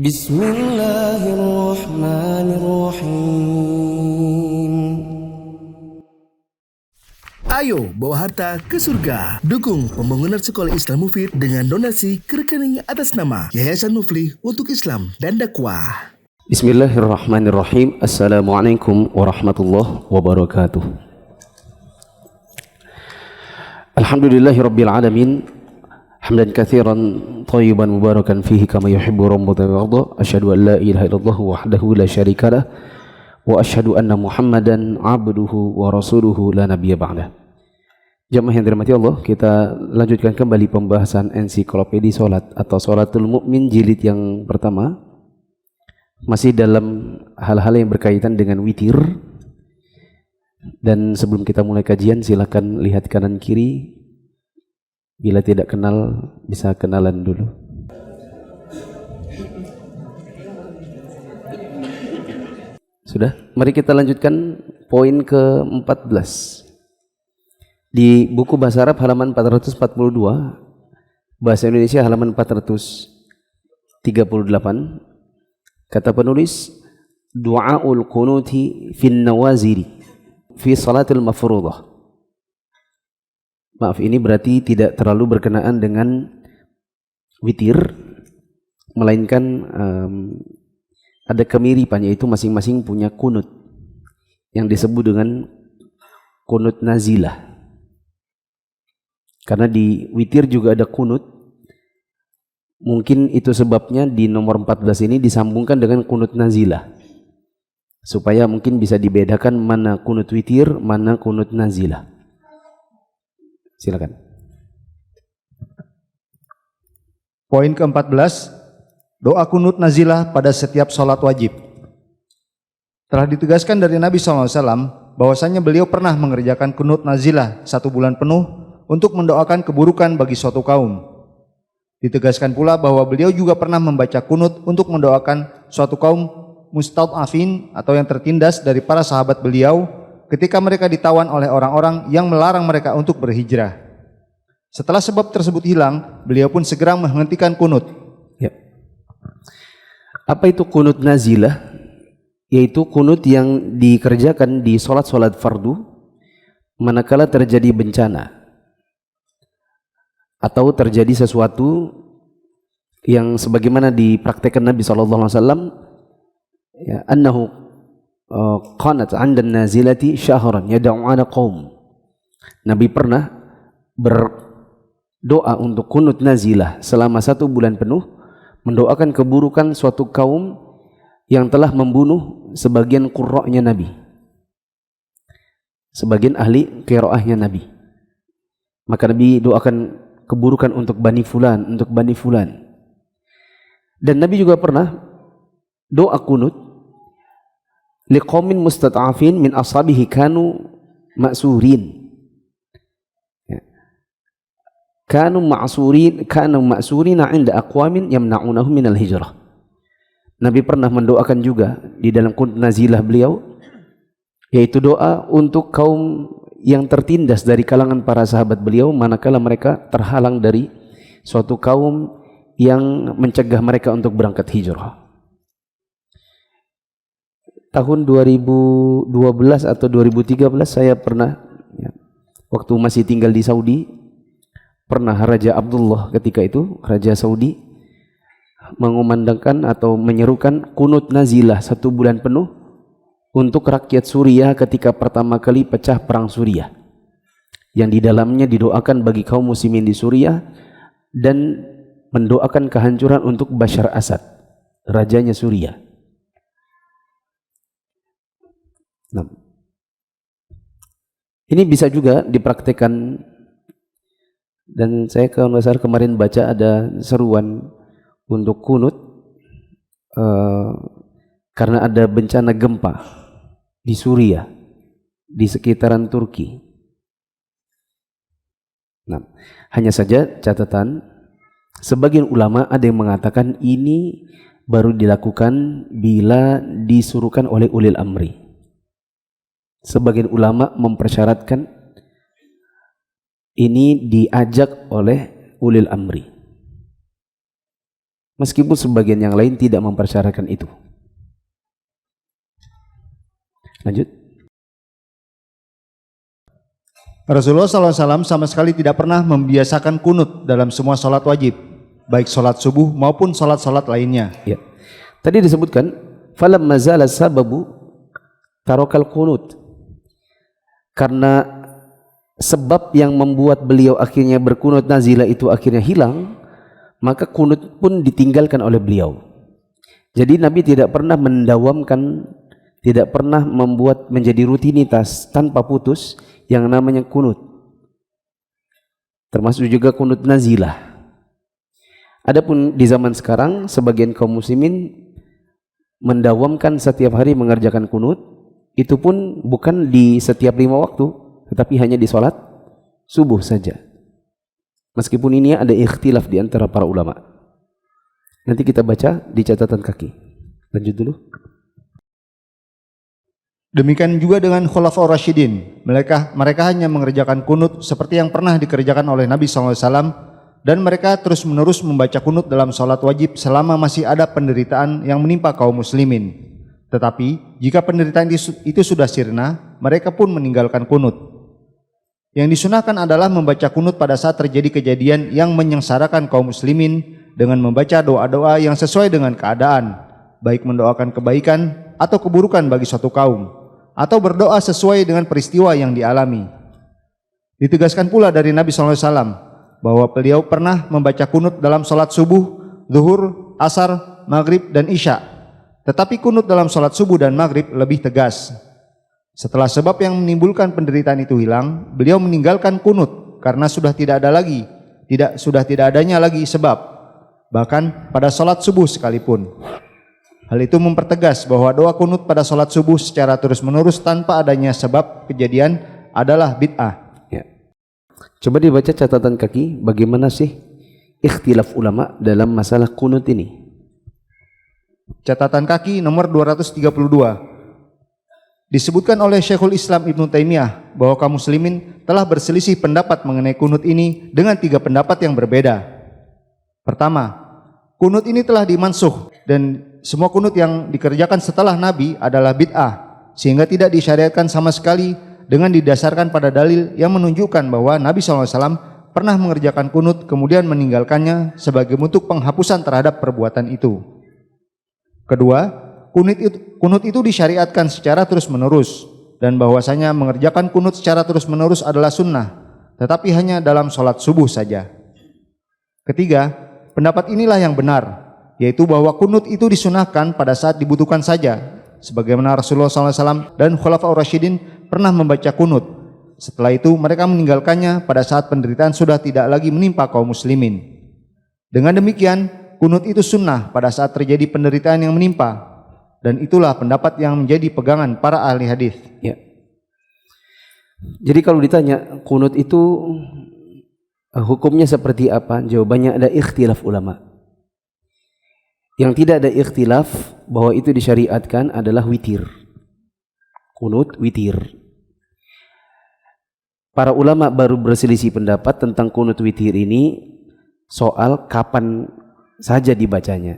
Bismillahirrahmanirrahim. Ayo bawa harta ke surga. Dukung pembangunan sekolah Islam Mufid dengan donasi ke rekening atas nama Yayasan Muflih untuk Islam dan Dakwah. Bismillahirrahmanirrahim. Assalamualaikum warahmatullahi wabarakatuh. Alhamdulillahirabbil alamin. Hamdan katsiran thayyiban mubarakan fihi kama yuhibbu rabbuna wa yarda. Asyhadu an la ilaha illallah wahdahu la syarikalah wa asyhadu anna Muhammadan abduhu wa rasuluhu la nabiyya ba'dah. Jamaah yang dirahmati Allah, kita lanjutkan kembali pembahasan ensiklopedi salat atau Salatul Mukmin jilid yang pertama. Masih dalam hal-hal yang berkaitan dengan witir. Dan sebelum kita mulai kajian, silakan lihat kanan kiri. Bila tidak kenal, bisa kenalan dulu. Sudah? Mari kita lanjutkan poin ke-14. Di buku bahasa Arab halaman 442, bahasa Indonesia halaman 438, kata penulis, Du'aul Qunuti fin Nawaziri fi Salatil Mafruḍah. Maaf, ini berarti tidak terlalu berkenaan dengan witir, melainkan ada kemiripan, yaitu masing-masing punya kunut yang disebut dengan kunut nazilah. Karena di witir juga ada kunut, mungkin itu sebabnya di nomor 14 ini disambungkan dengan kunut nazilah, supaya mungkin bisa dibedakan mana kunut witir, mana kunut nazilah. Silakan. Poin ke-14, doa kunut nazilah pada setiap sholat wajib. Telah ditegaskan dari Nabi SAW bahwasanya beliau pernah mengerjakan kunut nazilah 1 bulan penuh untuk mendoakan keburukan bagi suatu kaum. Ditegaskan pula bahwa beliau juga pernah membaca kunut untuk mendoakan suatu kaum mustad'afin atau yang tertindas dari para sahabat beliau ketika mereka ditawan oleh orang-orang yang melarang mereka untuk berhijrah. Setelah sebab tersebut hilang, beliau pun segera menghentikan kunut. Ya. Apa itu kunut nazilah? Yaitu kunut yang dikerjakan di sholat-sholat fardu manakala terjadi bencana atau terjadi sesuatu yang sebagaimana dipraktekkan Nabi SAW, ya, annahu qanat 'inda nazilati syahran yad'u 'ala qaum. Nabi pernah berdoa untuk kunut nazilah selama 1 bulan penuh, mendoakan keburukan suatu kaum yang telah membunuh sebagian qurra'nya Nabi, sebagian ahli qiraahnya Nabi. Maka Nabi doakan keburukan untuk Bani Fulan, untuk Bani Fulan. Dan Nabi juga pernah doa kunut liqaumin mustad'afin min ashabihi kanu ma'surin. Kanu ma'surina 'inda aqwamin yamna'unahum minal hijrah. Nabi pernah mendoakan juga di dalam kunut nazilah beliau, yaitu doa untuk kaum yang tertindas dari kalangan para sahabat beliau manakala mereka terhalang dari suatu kaum yang mencegah mereka untuk berangkat hijrah. Tahun 2012 atau 2013 saya pernah, ya, waktu masih tinggal di Saudi, pernah Raja Abdullah ketika itu, Raja Saudi, mengumandangkan atau menyerukan kunut nazilah 1 bulan penuh untuk rakyat Suriah ketika pertama kali pecah perang Suriah, yang di dalamnya didoakan bagi kaum muslimin di Suriah dan mendoakan kehancuran untuk Bashar Assad, rajanya Suriah. Nah, ini bisa juga dipraktekkan, dan saya kalau nggak salah kemarin baca ada seruan untuk kunut karena ada bencana gempa di Suriah, di sekitaran Turki. Nah, hanya saja catatan, sebagian ulama ada yang mengatakan ini baru dilakukan bila disuruhkan oleh ulil amri. Sebagian ulama mempersyaratkan ini diajak oleh ulil amri. meskipun sebagian yang lain tidak mempersyaratkan itu. Lanjut. Rasulullah SAW sama sekali tidak pernah membiasakan kunut dalam semua sholat wajib, baik sholat subuh maupun sholat-sholat lainnya. Ya. Tadi disebutkan, falamma zala sababu tarokal kunut. Karena sebab yang membuat beliau akhirnya berkunut nazilah itu akhirnya hilang, maka kunut pun ditinggalkan oleh beliau. Jadi Nabi tidak pernah mendawamkan, tidak pernah membuat menjadi rutinitas tanpa putus yang namanya kunut, termasuk juga kunut nazilah. Adapun di zaman sekarang sebagian kaum muslimin mendawamkan setiap hari mengerjakan kunut, itu pun bukan di setiap 5 waktu, tetapi hanya di sholat subuh saja. Meskipun ini ada ikhtilaf di antara para ulama. Nanti kita baca di catatan kaki. Lanjut dulu. Demikian juga dengan Khulafaur Rasyidin. Mereka hanya mengerjakan kunut seperti yang pernah dikerjakan oleh Nabi SAW, dan mereka terus-menerus membaca kunut dalam sholat wajib selama masih ada penderitaan yang menimpa kaum muslimin. Tetapi jika penderitaan itu sudah sirna, mereka pun meninggalkan kunut. Yang disunahkan adalah membaca kunut pada saat terjadi kejadian yang menyengsarakan kaum muslimin dengan membaca doa-doa yang sesuai dengan keadaan, baik mendoakan kebaikan atau keburukan bagi suatu kaum, atau berdoa sesuai dengan peristiwa yang dialami. Ditegaskan pula dari Nabi SAW bahwa beliau pernah membaca kunut dalam sholat subuh, zuhur, asar, maghrib, dan isya. Tetapi kunut dalam sholat subuh dan maghrib lebih tegas. Setelah sebab yang menimbulkan penderitaan itu hilang, beliau meninggalkan kunut karena sudah tidak adanya lagi sebab, bahkan pada sholat subuh sekalipun. Hal itu mempertegas bahwa doa kunut pada sholat subuh secara terus-menerus tanpa adanya sebab kejadian adalah bid'ah. Ya. Coba dibaca catatan kaki, bagaimana sih ikhtilaf ulama dalam masalah kunut ini? Catatan kaki nomor 232. Disebutkan oleh Syekhul Islam Ibnu Taimiyah bahwa kaum muslimin telah berselisih pendapat mengenai kunut ini dengan 3 pendapat yang berbeda. Pertama, kunut ini telah dimansuh dan semua kunut yang dikerjakan setelah Nabi adalah bid'ah, sehingga tidak disyariatkan sama sekali dengan didasarkan pada dalil yang menunjukkan bahwa Nabi SAW pernah mengerjakan kunut kemudian meninggalkannya sebagai bentuk penghapusan terhadap perbuatan itu. Kedua, kunut itu disyariatkan secara terus-menerus, dan bahwasanya mengerjakan kunut secara terus-menerus adalah sunnah, tetapi hanya dalam sholat subuh saja. Ketiga, pendapat inilah yang benar, yaitu bahwa kunut itu disunahkan pada saat dibutuhkan saja, sebagaimana Rasulullah SAW dan Khulafaur Rasyidin pernah membaca kunut. Setelah itu mereka meninggalkannya pada saat penderitaan sudah tidak lagi menimpa kaum muslimin. Dengan demikian, kunut itu sunnah pada saat terjadi penderitaan yang menimpa, dan itulah pendapat yang menjadi pegangan para ahli hadis. Ya. Jadi kalau ditanya kunut itu hukumnya seperti apa? Jawabannya ada ikhtilaf ulama. Yang tidak ada ikhtilaf bahwa itu disyariatkan adalah witir. Kunut witir. Para ulama baru berselisih pendapat tentang kunut witir ini soal kapan saja dibacanya.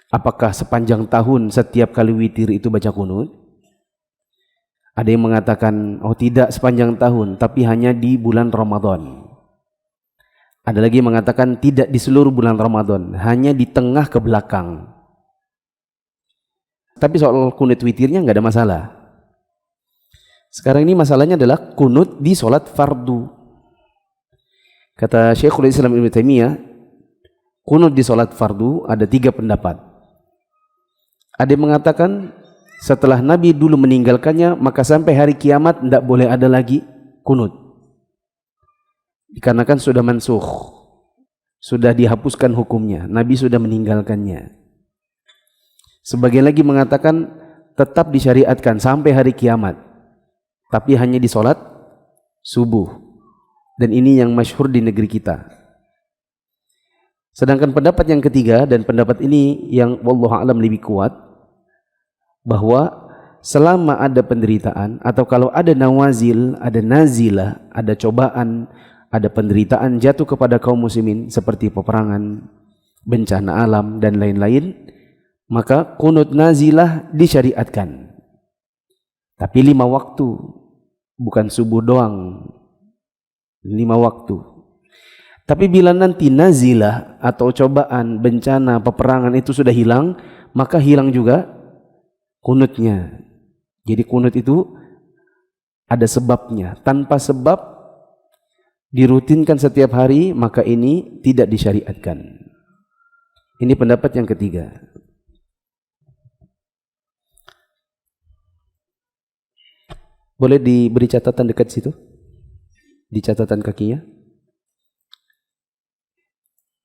Apakah sepanjang tahun setiap kali witir itu baca kunut? Ada yang mengatakan, oh tidak sepanjang tahun, tapi hanya di bulan Ramadan. Ada lagi yang mengatakan tidak di seluruh bulan Ramadan, hanya di tengah ke belakang. Tapi soal kunut witirnya nggak ada masalah. Sekarang ini masalahnya adalah kunut di sholat fardu. Kata Syekhul Islam Ibnu Taimiyah, kunut di sholat fardu ada 3 pendapat. Ada yang mengatakan setelah Nabi dulu meninggalkannya, maka sampai hari kiamat tidak boleh ada lagi kunut. Dikarenakan sudah mansuh, sudah dihapuskan hukumnya, Nabi sudah meninggalkannya. Sebagian lagi mengatakan tetap disyariatkan sampai hari kiamat, tapi hanya di sholat subuh. Dan ini yang masyhur di negeri kita. Sedangkan pendapat yang ketiga, dan pendapat ini yang wallahu a'lam lebih kuat, bahwa selama ada penderitaan atau kalau ada nawazil, ada nazilah, ada cobaan, ada penderitaan jatuh kepada kaum muslimin seperti peperangan bencana alam dan lain-lain, maka kunut nazilah disyariatkan. Tapi 5 waktu, bukan subuh doang. 5 waktu. Tapi bila nanti nazilah atau cobaan, bencana, peperangan itu sudah hilang, maka hilang juga kunutnya. Jadi kunut itu ada sebabnya. Tanpa sebab dirutinkan setiap hari, maka ini tidak disyariatkan. Ini pendapat yang ketiga. Boleh diberi catatan dekat situ? Di catatan kakinya.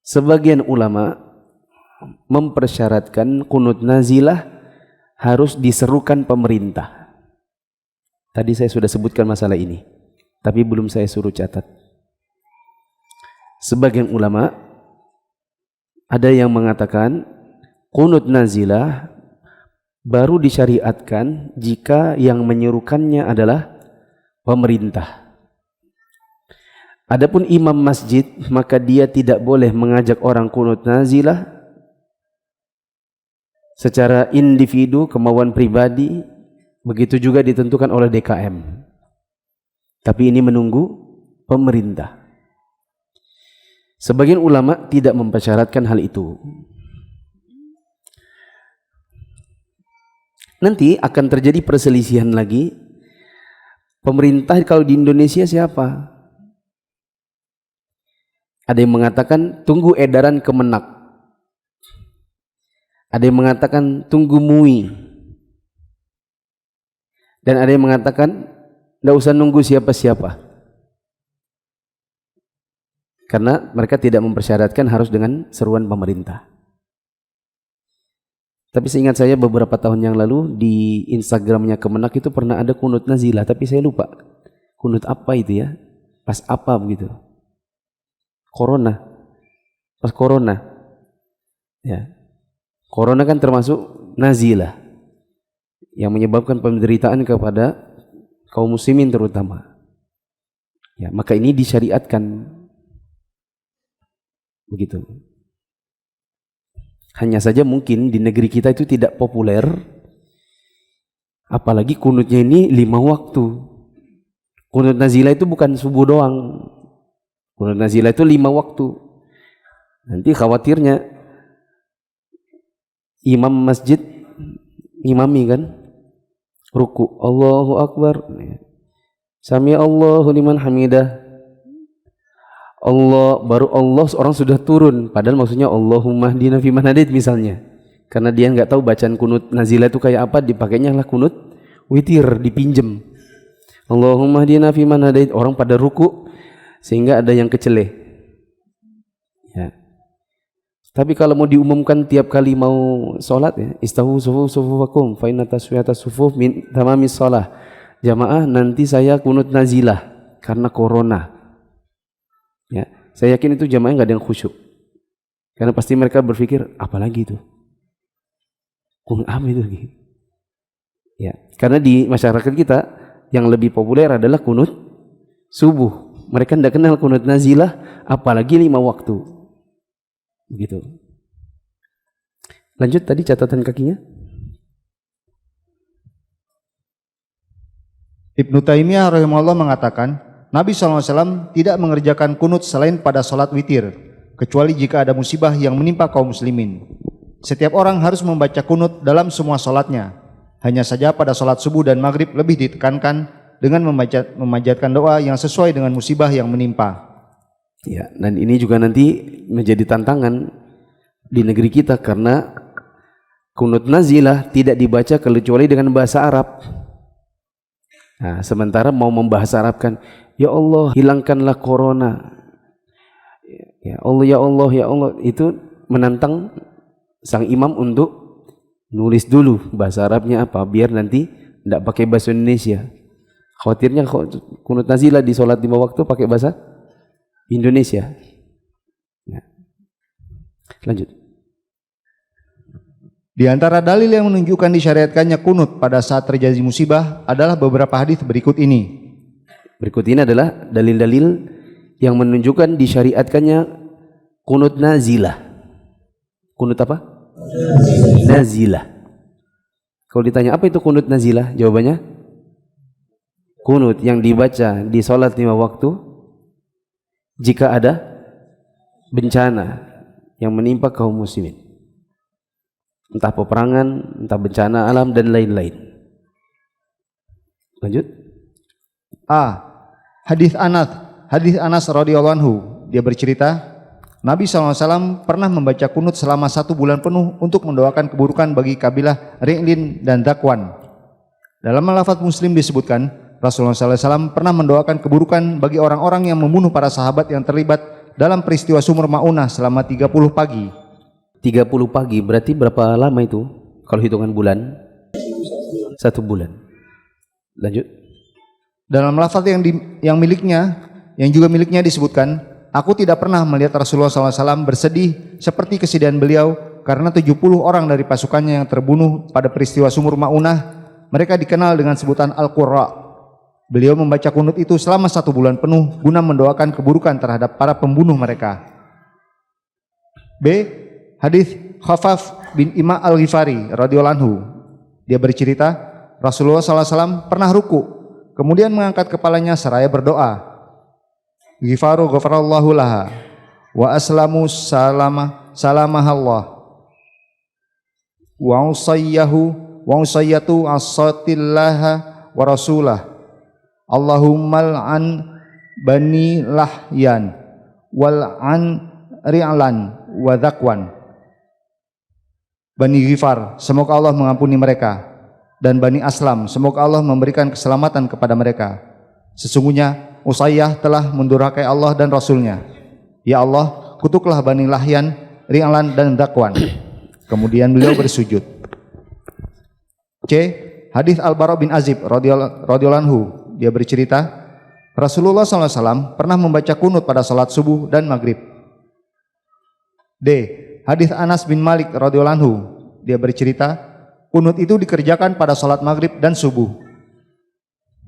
Sebagian ulama mempersyaratkan kunut nazilah harus diserukan pemerintah. Tadi saya sudah sebutkan masalah ini, tapi belum saya suruh catat. Sebagian ulama ada yang mengatakan kunut nazilah baru disyariatkan jika yang menyerukannya adalah pemerintah. Adapun imam masjid, maka dia tidak boleh mengajak orang kunut nazilah secara individu, kemauan pribadi. Begitu juga ditentukan oleh DKM. Tapi ini menunggu pemerintah. Sebagian ulama tidak mempersyaratkan hal itu. Nanti akan terjadi perselisihan lagi. Pemerintah kalau di Indonesia siapa? Ada yang mengatakan tunggu edaran Kemenak. Ada yang mengatakan tunggu MUI. Dan ada yang mengatakan tidak usah nunggu siapa-siapa. Karena mereka tidak mempersyaratkan harus dengan seruan pemerintah. Tapi seingat saya beberapa tahun yang lalu di Instagramnya Kemenak itu pernah ada kunut nazilah, tapi saya lupa kunut apa itu ya, pas apa begitu. Pas corona, ya, corona kan termasuk nazilah yang menyebabkan penderitaan kepada kaum muslimin terutama. Ya, maka ini disyariatkan begitu. Hanya saja mungkin di negeri kita itu tidak populer, apalagi kunutnya ini 5 waktu. Kunut nazilah itu bukan subuh doang. Kunut nazilah itu 5 waktu. Nanti khawatirnya imam masjid imami kan, ruku Allahu Akbar, sami Allahu liman hamidah, Allah, baru Allah seorang sudah turun, padahal maksudnya Allahumma hdina fiman hadait misalnya. Karena dia nggak tahu bacaan kunut nazilah itu kayak apa, dipakainya lah kunut witir, dipinjem. Allahumma hdina fiman hadait, orang pada ruku sehingga ada yang keceleh. Ya. Tapi kalau mau diumumkan tiap kali mau sholat ya, istawu sufufakum fa inna taswiyata sufuf min tamamis shalah. Jamaah nanti saya kunut nazilah karena corona. Ya, saya yakin itu jamaah nggak ada yang khusyuk. Karena pasti mereka berpikir apalagi itu. Kunut apa itu? Ya, karena di masyarakat kita yang lebih populer adalah kunut subuh. Mereka tidak kenal kunut nazilah, apalagi 5 waktu. Begitu. Lanjut tadi catatan kakinya. Ibnu Taimiyah rahimahullah mengatakan, Nabi SAW tidak mengerjakan kunut selain pada sholat witir, kecuali jika ada musibah yang menimpa kaum muslimin. Setiap orang harus membaca kunut dalam semua sholatnya. Hanya saja pada sholat subuh dan maghrib lebih ditekankan dengan memanjatkan doa yang sesuai dengan musibah yang menimpa. Ya, dan ini juga nanti menjadi tantangan di negeri kita karena kunut nazilah tidak dibaca kecuali dengan bahasa Arab. Nah, sementara mau membahasa Arabkan, ya Allah hilangkanlah corona. Ya Allah, ya Allah, ya Allah, itu menantang sang imam untuk nulis dulu bahasa Arabnya apa, biar nanti tidak pakai bahasa Indonesia. Khawatirnya kunut nazilah di sholat 5 waktu pakai bahasa Indonesia. Ya. Lanjut. Di antara dalil yang menunjukkan disyariatkannya kunut pada saat terjadi musibah adalah beberapa hadis berikut ini. Berikut ini adalah dalil-dalil yang menunjukkan disyariatkannya kunut nazilah. Kunut apa? Nazilah. Kalau ditanya apa itu kunut nazilah, jawabannya kunut yang dibaca di sholat 5 waktu jika ada bencana yang menimpa kaum muslimin, entah peperangan, entah bencana alam dan lain-lain. Lanjut. A. Hadis Anas radhiyallahu anhu, dia bercerita, Nabi SAW pernah membaca kunut selama 1 bulan penuh untuk mendoakan keburukan bagi kabilah Ri'lin dan Dakwan. Dalam lafaz Muslim disebutkan, Rasulullah SAW pernah mendoakan keburukan bagi orang-orang yang membunuh para sahabat yang terlibat dalam peristiwa Sumur Ma'unah selama 30 pagi. 30 pagi berarti berapa lama itu kalau hitungan bulan? 1 bulan. Lanjut. Dalam lafaz yang juga miliknya disebutkan, aku tidak pernah melihat Rasulullah SAW bersedih seperti kesedihan beliau karena 70 orang dari pasukannya yang terbunuh pada peristiwa Sumur Ma'unah. Mereka dikenal dengan sebutan Al-Qurra. Beliau membaca kunut itu selama 1 bulan penuh guna mendoakan keburukan terhadap para pembunuh mereka. B. Hadis Khafaf bin Ima Al-Ghifari radhiyallahu anhu. Dia bercerita, Rasulullah SAW pernah ruku, kemudian mengangkat kepalanya seraya berdoa, Ghifaru ghafarallahu laha wa aslamu salamahallah wa usayyatu asatillaha wa rasulah Allahummal an bani lahyan wal an ri'lan wa dhakwan. Bani Ghifar, semoga Allah mengampuni mereka, dan Bani Aslam, semoga Allah memberikan keselamatan kepada mereka. Sesungguhnya Usayyah telah mendurhakai Allah dan Rasulnya. Ya Allah, kutuklah Bani Lahyan, Ri'lan dan Dakwan. Kemudian beliau bersujud. C. Hadis Al-Bara bin Azib radhiyallahu anhu, dia bercerita, Rasulullah SAW pernah membaca kunut pada salat subuh dan maghrib. D. Hadis Anas bin Malik radhiyallahu anhu, dia bercerita, kunut itu dikerjakan pada salat maghrib dan subuh.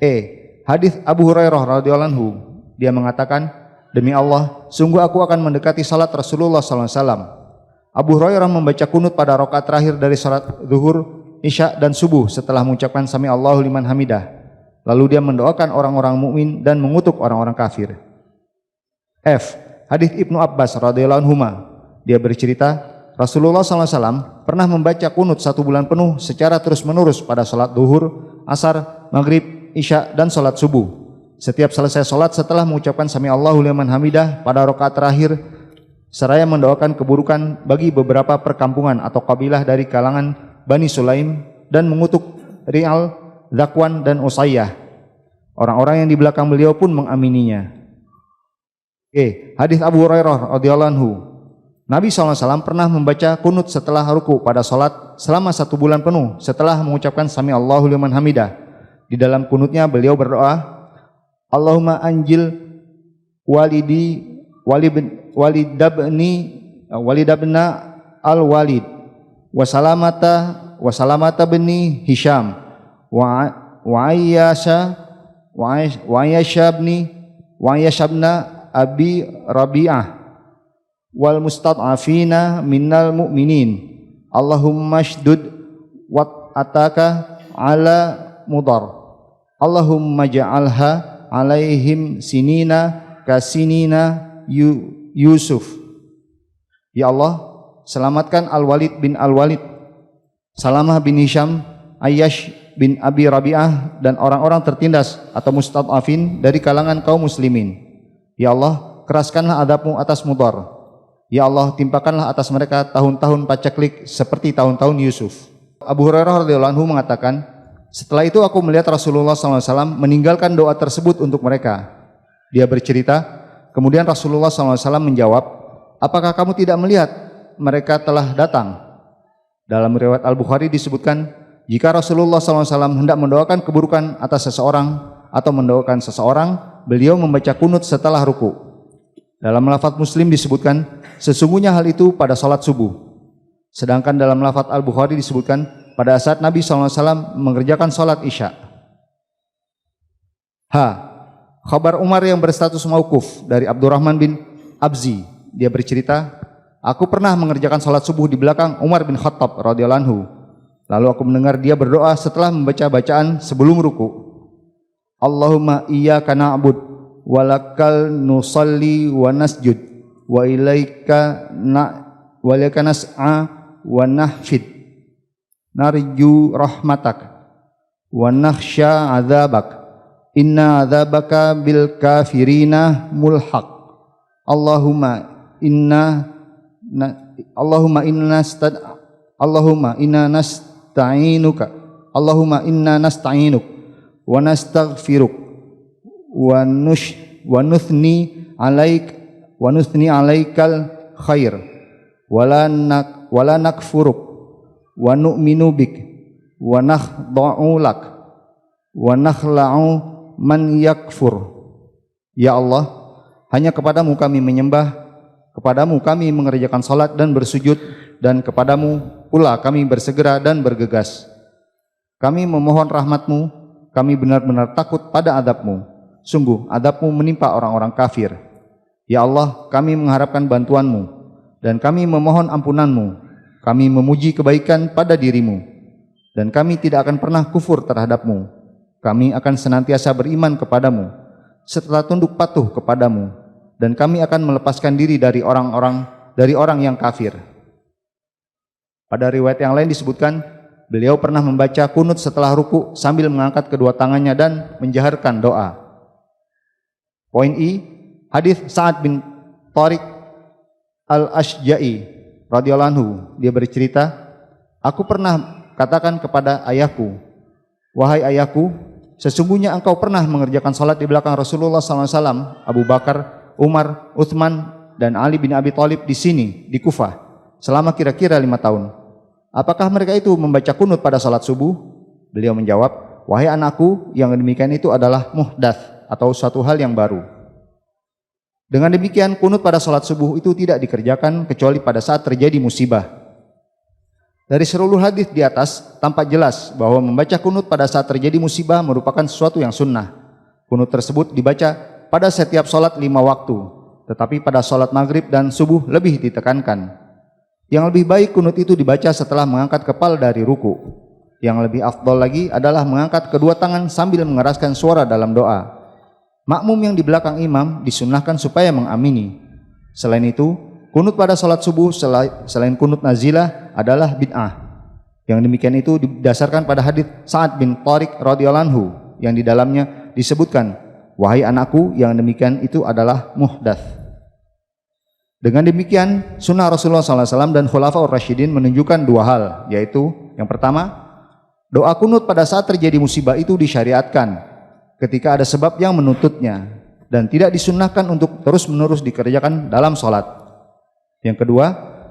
E. Hadis Abu Hurairah radhiyallahu anhu, dia mengatakan, demi Allah, sungguh aku akan mendekati salat Rasulullah SAW. Abu Hurairah membaca kunut pada rakaat terakhir dari salat zuhur, isya dan subuh setelah mengucapkan sami Allahu liman hamidah. Lalu dia mendoakan orang-orang mukmin dan mengutuk orang-orang kafir. F. Hadis Ibnu Abbas radhiyallahu anhu, dia bercerita, Rasulullah SAW pernah membaca kunut 1 bulan penuh secara terus-menerus pada salat zuhur, asar, maghrib, isya dan salat subuh. Setiap selesai salat setelah mengucapkan sami Allahu liman hamidah pada rakaat terakhir, seraya mendoakan keburukan bagi beberapa perkampungan atau kabilah dari kalangan Bani Sulaim dan mengutuk Ri'al, Zakwan dan Usayyah. Orang-orang yang di belakang beliau pun mengamininya. Hadis Abu Hurairah radhiyallahu anhu, Nabi SAW pernah membaca kunut setelah ruku pada salat selama 1 bulan penuh setelah mengucapkan sami Allahu liman hamidah. Di dalam kunutnya beliau berdoa, Allahumma anjil walidabna al-walid wa salamata bani Hisham wa ayyashabna abi Rabi'ah wal mustad'afina minnal mu'minin. Allahumma shdud wat ataka ala mudar. Allahumma ja'alha alaihim sinina kasinina Yusuf. Ya Allah, selamatkan Al-Walid bin Al-Walid, Salamah bin Hisham, Ayyash bin Abi Rabi'ah dan orang-orang tertindas atau mustad'afin dari kalangan kaum muslimin. Ya Allah, keraskanlah adabmu atas Mudar. Ya Allah, timpakanlah atas mereka tahun-tahun paceklik seperti tahun-tahun Yusuf. Abu Hurairah radhiyallahu anhu mengatakan, setelah itu aku melihat Rasulullah SAW meninggalkan doa tersebut untuk mereka. Dia bercerita, kemudian Rasulullah SAW menjawab, apakah kamu tidak melihat mereka telah datang? Dalam riwayat Al-Bukhari disebutkan, jika Rasulullah SAW hendak mendoakan keburukan atas seseorang atau mendoakan seseorang, beliau membaca kunut setelah ruku. Dalam lafaz Muslim disebutkan, sesungguhnya hal itu pada salat subuh. Sedangkan dalam lafaz Al-Bukhari disebutkan, pada saat Nabi SAW mengerjakan salat isya. H. Khabar Umar yang berstatus mauquf dari Abdurrahman bin Abzi. Dia bercerita, Aku pernah mengerjakan salat subuh di belakang Umar bin Khattab radhiyallahu anhu. Lalu aku mendengar dia berdoa setelah membaca bacaan sebelum ruku. Allahumma iyyaka na'bud wa lakal nusalli wa nasjud wa ilaika nas'a wa nahfid narju rahmatak wa nakhsha azabak inna azabaka bil kafirina mulhaq. Allahumma inna nasta'inuk wa nastaghfiruk wa nuthni alaikal khair wala nakfuruk wa nu'minu bik wa nakhda'u lak wa nakhla'u man yakfur. Ya Allah, hanya kepadamu kami menyembah, kepadamu kami mengerjakan salat dan bersujud, dan kepadamu pula kami bersegera dan bergegas. Kami memohon rahmatmu, kami benar-benar takut pada adabmu. Sungguh adabmu menimpa orang-orang kafir. Ya Allah, kami mengharapkan bantuanmu, dan kami memohon ampunanmu. Kami memuji kebaikan pada dirimu, dan kami tidak akan pernah kufur terhadapmu. Kami akan senantiasa beriman kepadamu, setelah tunduk patuh kepadamu, dan kami akan melepaskan diri dari orang yang kafir. Pada riwayat yang lain disebutkan, beliau pernah membaca kunut setelah ruku sambil mengangkat kedua tangannya dan menjaharkan doa. Poin I, hadis Sa'ad bin Tariq al-Ashja'i radhiyallahu anhu, dia bercerita, aku pernah katakan kepada ayahku, wahai ayahku, sesungguhnya engkau pernah mengerjakan salat di belakang Rasulullah SAW, Abu Bakar, Umar, Uthman, dan Ali bin Abi Thalib di sini, di Kufah, selama kira-kira 5 tahun. Apakah mereka itu membaca kunut pada salat subuh? Beliau menjawab, wahai anakku, yang demikian itu adalah muhdats atau suatu hal yang baru. Dengan demikian, kunut pada salat subuh itu tidak dikerjakan kecuali pada saat terjadi musibah. Dari seluruh hadis di atas tampak jelas bahwa membaca kunut pada saat terjadi musibah merupakan sesuatu yang sunnah. Kunut tersebut dibaca pada setiap salat 5 waktu, tetapi pada salat maghrib dan subuh lebih ditekankan. Yang lebih baik kunut itu dibaca setelah mengangkat kepala dari ruku. Yang lebih afdal lagi adalah mengangkat kedua tangan sambil mengeraskan suara dalam doa. Makmum yang di belakang imam disunnahkan supaya mengamini. Selain itu, kunut pada salat subuh selain kunut nazilah adalah bid'ah. Yang demikian itu didasarkan pada hadis Sa'ad bin Tariq radhiyallahu anhu yang di dalamnya disebutkan, wahai anakku, yang demikian itu adalah muhdats. Dengan demikian, sunnah Rasulullah SAW dan Khulafaur Rasyidin menunjukkan 2 hal, yaitu yang pertama, doa kunut pada saat terjadi musibah itu disyariatkan ketika ada sebab yang menuntutnya dan tidak disunnahkan untuk terus-menerus dikerjakan dalam sholat. Yang kedua,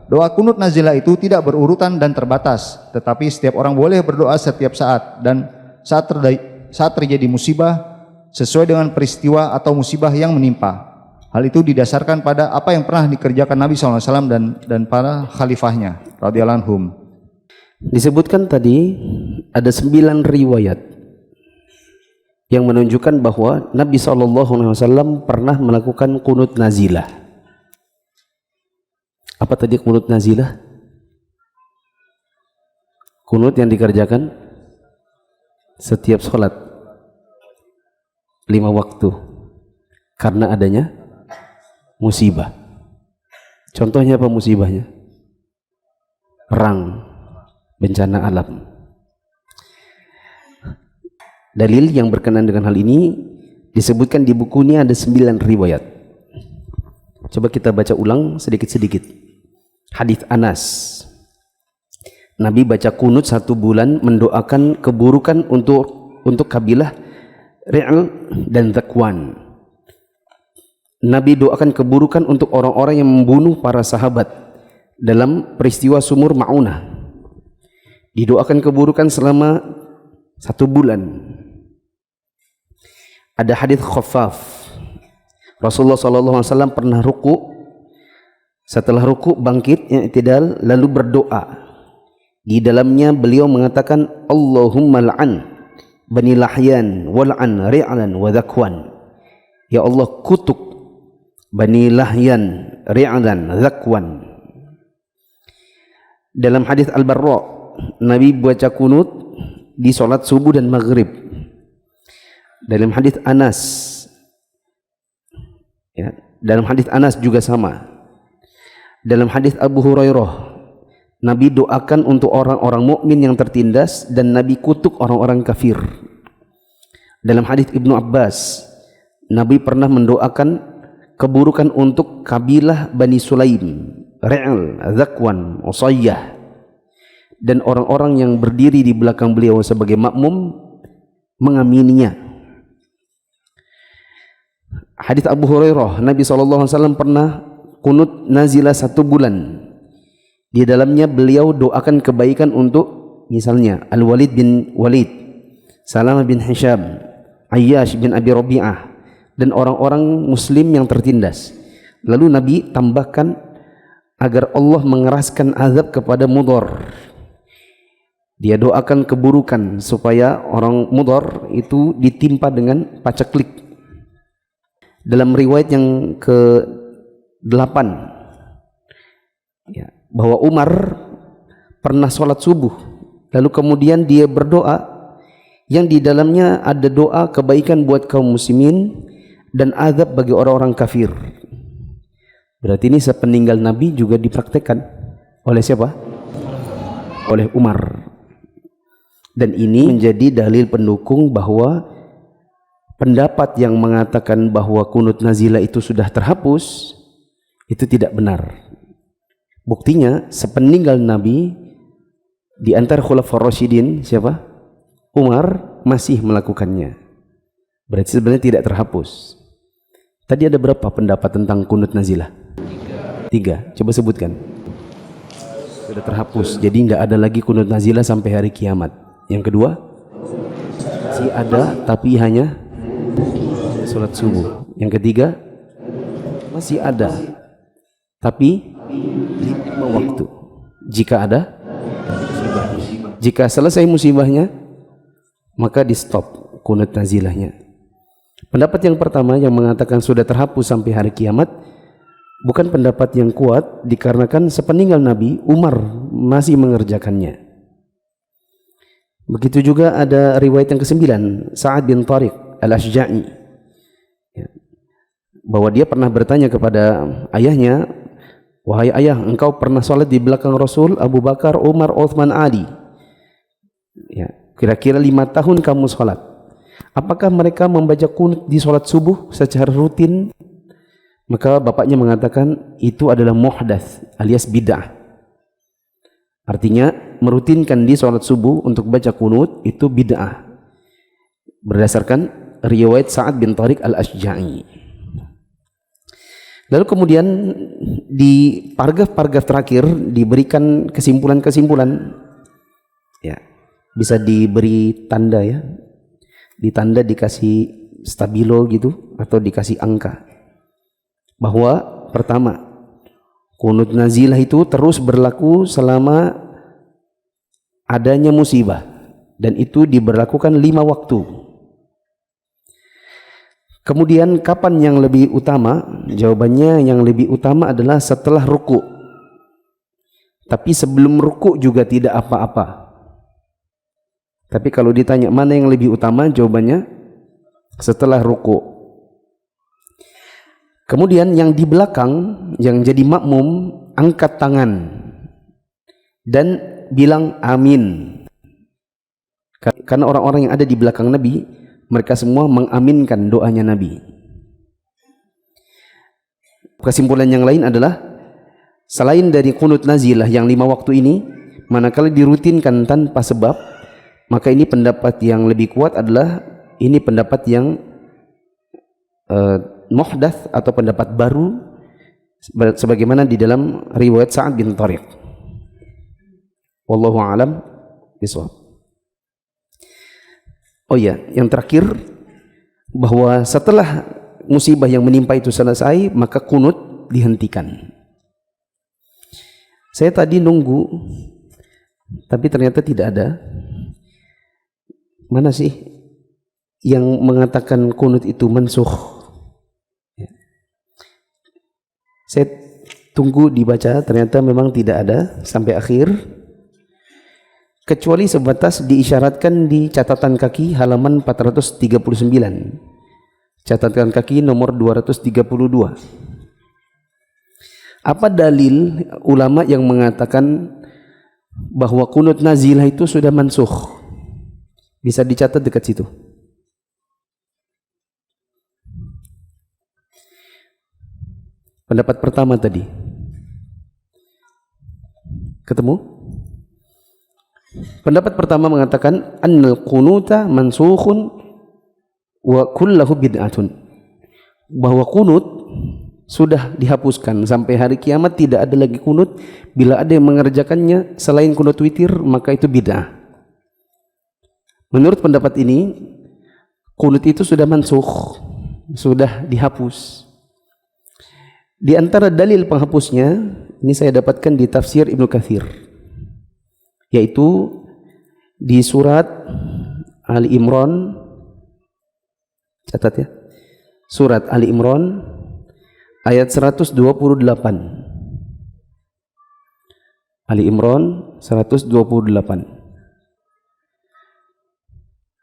doa kunut nazilah itu tidak berurutan dan terbatas, tetapi setiap orang boleh berdoa setiap saat dan saat terjadi musibah sesuai dengan peristiwa atau musibah yang menimpa. Hal itu didasarkan pada apa yang pernah dikerjakan Nabi SAW dan para khalifahnya radhiyallahu anhum. Disebutkan tadi ada 9 riwayat yang menunjukkan bahwa Nabi SAW pernah melakukan kunut nazilah. Apa tadi kunut nazilah? Kunut yang dikerjakan setiap sholat 5 waktu karena adanya musibah. Contohnya apa musibahnya? Perang, bencana alam. Dalil yang berkenaan dengan hal ini disebutkan di buku ini ada 9 riwayat. Coba kita baca ulang sedikit-sedikit. Hadis Anas, Nabi baca kunut 1 bulan mendoakan keburukan untuk kabilah Ri'l dan Zakwan. Nabi doakan keburukan untuk orang-orang yang membunuh para sahabat dalam peristiwa sumur Ma'unah. Didoakan keburukan selama 1 bulan. Ada hadis Khaffaf. Rasulullah SAW pernah ruku. Setelah ruku bangkit i'tidal lalu berdoa. Di dalamnya beliau mengatakan Allahumma la'an Bani Lahyan wal'an Ri'lan wa Zakwan. Ya Allah, kutuk Bani Lahyan, Ri'lan, Zakwan. Dalam hadis Al-Barra, Nabi baca kunut di salat subuh dan maghrib. Dalam hadis Anas, ya, dalam hadis Anas juga sama. Dalam hadis Abu Hurairah, Nabi doakan untuk orang-orang mukmin yang tertindas dan Nabi kutuk orang-orang kafir. Dalam hadis Ibnu Abbas, Nabi pernah mendoakan keburukan untuk kabilah Bani Sulaim, Ri'al, Zakwan, Usayyah, dan orang-orang yang berdiri di belakang beliau sebagai makmum mengamininya. Hadis Abu Hurairah, Nabi SAW pernah kunut nazilah 1 bulan. Di dalamnya beliau doakan kebaikan untuk misalnya Al-Walid bin Walid, Salamah bin Hisham, Ayyash bin Abi Rabi'ah, dan orang-orang muslim yang tertindas. Lalu Nabi tambahkan agar Allah mengeraskan azab kepada Mudhar. Dia doakan keburukan supaya orang Mudhar itu ditimpa dengan paceklik. Dalam riwayat yang ke-8, ya, bahwa Umar pernah sholat subuh, lalu kemudian dia berdoa yang di dalamnya ada doa kebaikan buat kaum muslimin dan azab bagi orang-orang kafir. Berarti ini sepeninggal Nabi juga dipraktekkan oleh siapa? Oleh Umar. Dan ini menjadi dalil pendukung bahwa pendapat yang mengatakan bahwa kunut nazilah itu sudah terhapus itu tidak benar. Buktinya sepeninggal Nabi di antara Khulafaur Rasyidin siapa? Umar masih melakukannya. Berarti sebenarnya tidak terhapus. Tadi ada berapa pendapat tentang kunut nazilah? 3. Coba sebutkan. Sudah terhapus. Jadi nggak ada lagi kunut nazilah sampai hari kiamat. Yang kedua, masih ada tapi hanya sholat subuh. Yang ketiga, masih ada tapi 5 waktu. Jika ada musibahnya. Jika selesai musibahnya, maka di stop kunut nazilahnya. Pendapat yang pertama yang mengatakan sudah terhapus sampai hari kiamat bukan pendapat yang kuat, dikarenakan sepeninggal Nabi Umar masih mengerjakannya. Begitu juga ada riwayat yang ke-9, Sa'ad bin Tariq Al-Ashja'i, ya, bahwa dia pernah bertanya kepada ayahnya, wahai ayah, engkau pernah sholat di belakang Rasul, Abu Bakar, Umar, Uthman, Ali, ya, kira-kira 5 tahun kamu sholat, apakah mereka membaca kunut di sholat subuh secara rutin? Maka bapaknya mengatakan itu adalah muhdats alias bid'ah. Artinya merutinkan di sholat subuh untuk baca kunut itu bid'ah, berdasarkan riwayat Sa'ad bin Tariq Al-Ashja'i. Lalu kemudian di paragraf-paragraf terakhir diberikan kesimpulan-kesimpulan, ya, bisa diberi tanda, ya, ditanda dikasih stabilo gitu atau dikasih angka, bahwa pertama, kunut nazilah itu terus berlaku selama adanya musibah dan itu diberlakukan 5 waktu. Kemudian kapan yang lebih utama? Jawabannya yang lebih utama adalah setelah ruku. Tapi sebelum ruku juga tidak apa-apa. Tapi kalau ditanya mana yang lebih utama, jawabannya setelah ruku. Kemudian yang di belakang, yang jadi makmum, angkat tangan dan bilang amin. Karena orang-orang yang ada di belakang Nabi, mereka semua mengaminkan doanya Nabi. Kesimpulan yang lain adalah, selain dari kunut nazilah yang 5 waktu ini, manakala dirutinkan tanpa sebab, maka ini pendapat yang lebih kuat adalah ini pendapat yang muhdats atau pendapat baru, sebagaimana di dalam riwayat Sa'ad bin Tariq. Wallahu a'lam bishawab. Oh ya, yang terakhir, bahwa setelah musibah yang menimpa itu selesai, maka kunut dihentikan. Saya tadi nunggu, tapi ternyata tidak ada. Mana sih yang mengatakan kunut itu mansukh? Saya tunggu dibaca, ternyata memang tidak ada sampai akhir, kecuali sebatas diisyaratkan di catatan kaki halaman 439, catatan kaki nomor 232. Apa dalil ulama yang mengatakan bahwa kunut nazilah itu sudah mansukh? Bisa dicatat dekat situ. Pendapat pertama tadi. Ketemu? Pendapat pertama mengatakan annal qunuta mansukhun wa kullahu bid'atun. Bahwa kunut sudah dihapuskan sampai hari kiamat, tidak ada lagi kunut. Bila ada yang mengerjakannya selain kunut witir, maka itu bid'ah. Menurut pendapat ini, kunut itu sudah mansukh, sudah dihapus. Di antara dalil penghapusnya, ini saya dapatkan di tafsir Ibnu Katsir, yaitu di surat Ali Imran, catat ya, surat Ali Imran ayat 128. Ali Imran 128.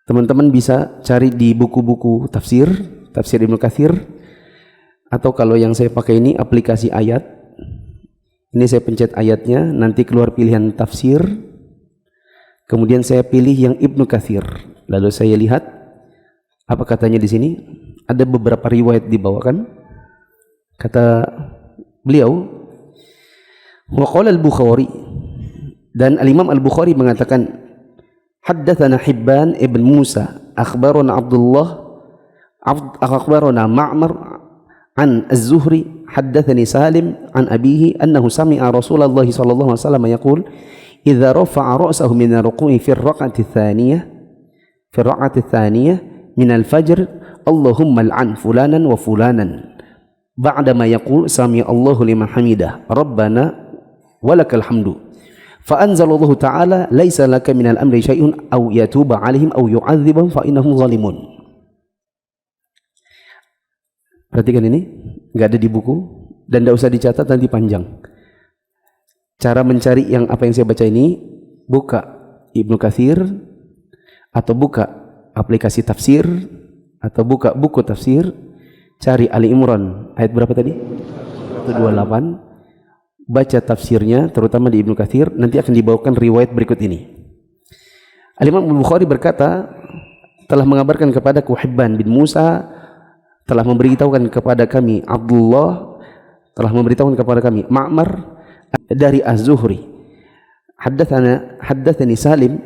Teman-teman bisa cari di buku-buku tafsir, tafsir Ibnu Katsir, atau kalau yang saya pakai ini aplikasi ayat. Ini saya pencet ayatnya, nanti keluar pilihan tafsir. Kemudian saya pilih yang Ibnu Katsir. Lalu saya lihat apa katanya di sini. Ada beberapa riwayat dibawakan. Kata beliau, wa qala al-Bukhari, dan al-Imam al-Bukhari mengatakan, haddatsana Hibban ibn Musa akhbarana akhbarana Ma'mar an Az-Zuhri haddatsani Salim an abihi annahu sami'a Rasulullah sallallahu alaihi wasallam yaqul idza rafa'a ra'sahu min ar-ruku'i fi ar-rak'ati ats-tsaniyah min al-fajr Allahumma al'an fulanan wa fulanan ba'dama yaqul sami'a Allahu liman hamidah rabbana walakal hamdu fa anzalallahu ta'ala laisa laka minal amri syai'un aw yatuba 'alaihim aw yu'adzibahum fa innahum zalimun. Perhatikan ini, nggak ada di buku dan tidak usah dicatat, nanti panjang. Cara mencari yang apa yang saya baca ini, buka Ibnu Katsir atau buka aplikasi tafsir atau buka buku tafsir, cari Ali Imran ayat berapa tadi? 128. Baca tafsirnya, terutama di Ibnu Katsir, nanti akan dibawakan riwayat berikut ini. Al-Imam Al-Bukhari berkata, telah mengabarkan kepadaku Hibban bin Musa, telah memberitahukan kepada kami Abdullah, telah memberitahukan kepada kami Ma'mar dari Az-Zuhri. Haddatsani Salim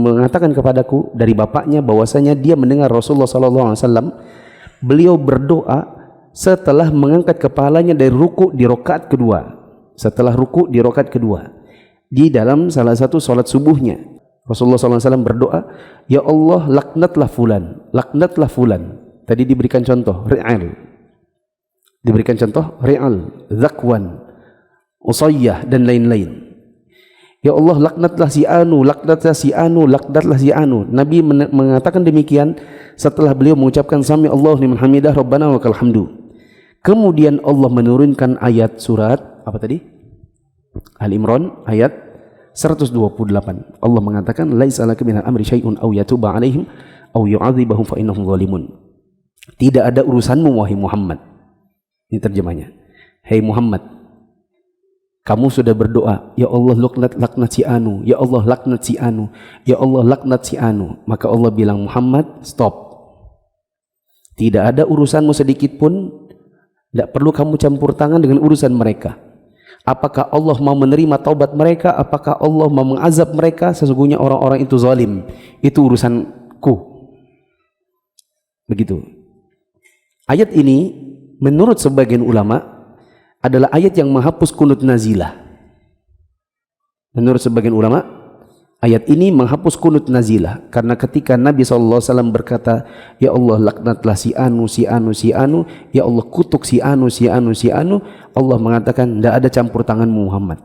mengatakan kepadaku dari bapaknya bahwasanya dia mendengar Rasulullah sallallahu alaihi wasallam beliau berdoa setelah mengangkat kepalanya dari ruku di rakaat kedua. Setelah ruku di rakaat kedua di dalam salah satu salat subuhnya, Rasulullah sallallahu alaihi wasallam berdoa, ya Allah laknatlah fulan, laknatlah fulan. Tadi diberikan contoh Ri'al, diberikan contoh Ri'al, Zakwan, Usayyah dan lain-lain. Ya Allah laknatlah si anu, laknatlah si anu, laknatlah si anu. Nabi mengatakan demikian setelah beliau mengucapkan sami Allahu liman hamidah rabbana wa lakal hamdu. Kemudian Allah menurunkan ayat surat apa tadi? Ali Imran ayat 128. Allah mengatakan laisa laka minal amri syai'un aw yatuba 'alaihim aw yu'adzibahum fa innahum zalimun. Tidak ada urusanmu wahai Muhammad. Ini terjemahnya. Hei Muhammad, kamu sudah berdoa, ya Allah laknat si anu, ya Allah laknat si anu, ya Allah laknat si anu. Maka Allah bilang, Muhammad, stop. Tidak ada urusanmu sedikit pun. Tidak perlu kamu campur tangan dengan urusan mereka. Apakah Allah mau menerima taubat mereka? Apakah Allah mau mengazab mereka? Sesungguhnya orang-orang itu zalim. Itu urusanku. Begitu. Ayat ini menurut sebagian ulama adalah ayat yang menghapus kunut nazilah. Menurut sebagian ulama, ayat ini menghapus kunut nazilah karena ketika Nabi SAW berkata, ya Allah laknatlah si anu, si anu, si anu, ya Allah kutuk si anu, si anu, si anu, Allah mengatakan tidak ada campur tanganmu Muhammad.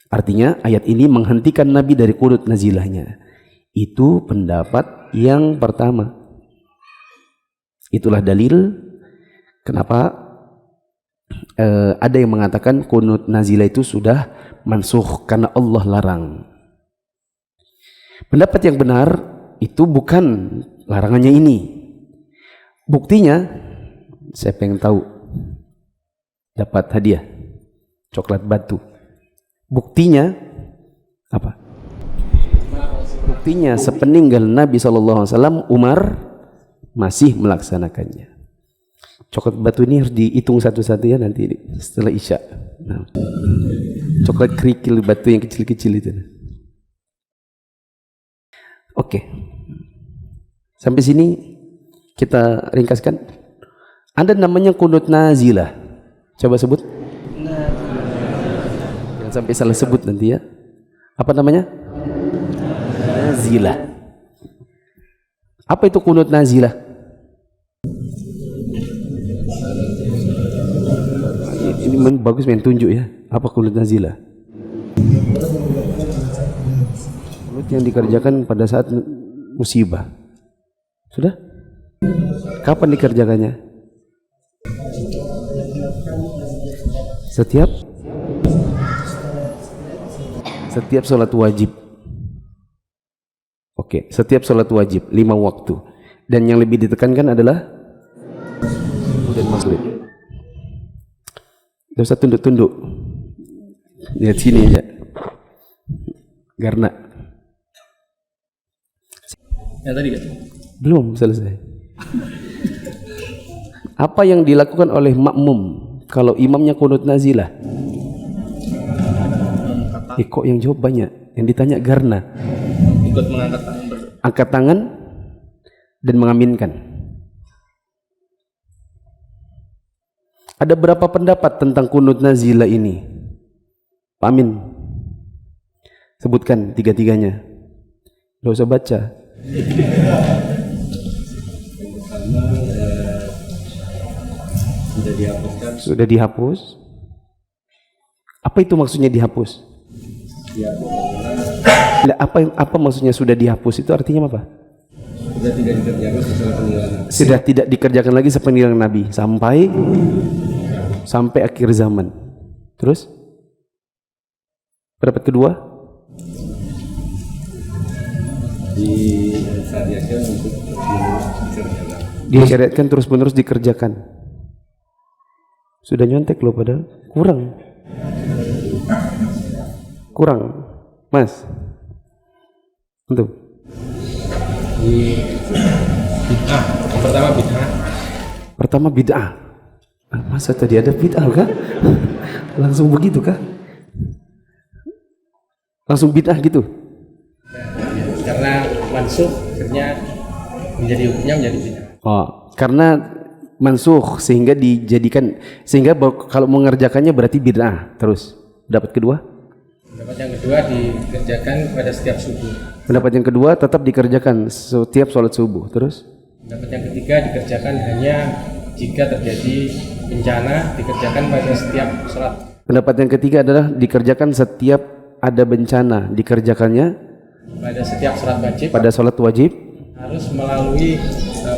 Artinya ayat ini menghentikan Nabi dari kunut nazilahnya. Itu pendapat yang pertama. Itulah dalil kenapa ada yang mengatakan kunut nazilah itu sudah mansukh karena Allah larang. Pendapat yang benar itu bukan larangannya ini. Buktinya, saya pengen tahu, dapat hadiah coklat batu. Buktinya apa? Buktinya sepeninggal Nabi SAW, Umar masih melaksanakannya. Coklat batu ini harus dihitung satu-satu ya nanti setelah Isya. Nah, coklat kerikil batu yang kecil-kecil itu. Oke. Sampai sini kita ringkaskan. Ada namanya kunut nazilah. Coba sebut. Jangan sampai salah sebut nanti ya. Apa namanya? Nazilah. Apa itu kunut nazilah? Ini bagus main tunjuk ya. Apa kunut nazilah? Kunut yang dikerjakan pada saat musibah. Sudah? Kapan dikerjakannya? Setiap sholat wajib. Oke, setiap sholat wajib 5 waktu. Dan yang lebih ditekankan adalah dan maghrib. Gak usah tunduk-tunduk. Lihat sini aja. Garna. Yang tadi kan? Belum selesai. Apa yang dilakukan oleh makmum kalau imamnya kunut nazilah? Kok yang jawab banyak? Yang ditanya Garna. Ikut mengangkat tangan. Angkat tangan dan mengaminkan. Ada berapa pendapat tentang kunut nazilah ini? Pak Amin, sebutkan tiga-tiganya. Gak usah baca. Sudah dihapus. Apa itu maksudnya dihapus? Apa maksudnya sudah dihapus? Itu artinya apa? Sudah tidak dikerjakan lagi sepeninggalan Nabi sampai akhir zaman. Terus pendapat kedua? Disyariatkan terus-menerus dikerjakan. Sudah nyontek loh padahal kurang Mas untuk pertama bid'ah. Masa tadi ada bid'ah kah? Langsung begitu kah? Langsung bid'ah gitu? Karena mansukh akhirnya menjadi hukumnya menjadi bid'ah. Oh, karena mansukh sehingga kalau mengerjakannya berarti bid'ah. Terus pendapat kedua? Pendapat yang kedua dikerjakan pada setiap subuh. Pendapat yang kedua tetap dikerjakan setiap sholat subuh. Terus? Pendapat yang ketiga dikerjakan hanya jika terjadi bencana, dikerjakan pada setiap sholat. Pendapat yang ketiga adalah dikerjakan setiap ada bencana, dikerjakannya pada setiap sholat wajib. Pada sholat wajib harus melalui